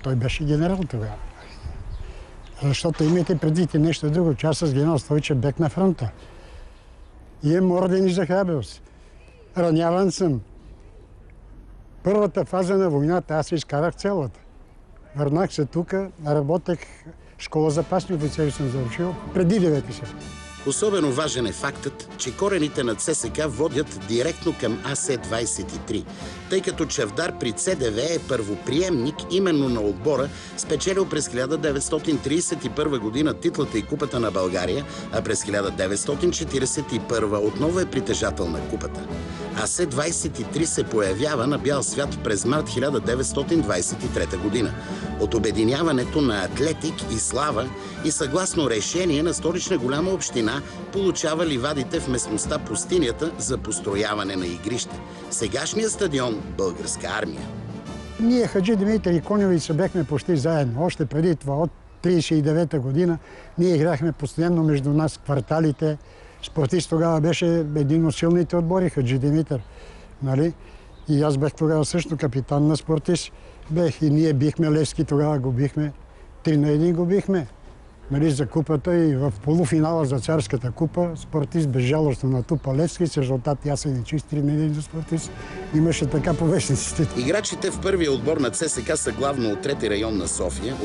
той беше генерал тогава. Защото имайте предвид и нещо друго, че аз с генерал Стойчев бях на фронта. Имам ордени за храброст. Раняван съм. Първата фаза на войната аз изкарах цялата. Върнах се тук, работех, школа запасни офицери съм завършил преди 9 септември. Особено важен е фактът, че корените на ЦСК водят директно към АС-23, тъй като Чавдар при ЦДВ е първоприемник именно на отбора, спечелил през 1931 година титлата и купата на България, а през 1941 отново е притежател на купата. АС-23 се появява на бял свят през март 1923 година. От обединяването на Атлетик и Слава и съгласно решение на Столична голяма община получава ливадите в местността Пустинята за построяване на игрище. Сегашният стадион Българска армия. Ние, Хаджи Димитър и Коньовица, бехме почти заедно. Още преди това, от 1939 година, ние играхме постоянно между нас кварталите. Спортист тогава беше един от силните отбори, Хаджи Димитър. Нали? И аз бех тогава също капитан на спортист. Бех и ние бихме Левски, тогава го бихме. 3-1 го бихме. Нали, за купата и в полуфинала за царската купа спортист безжалостно натупа Левски с резултат ясен и чист 3-1 за спортист. Имаше така по вестниците. Играчите в първия отбор на ЦСК са главно от трети район на София.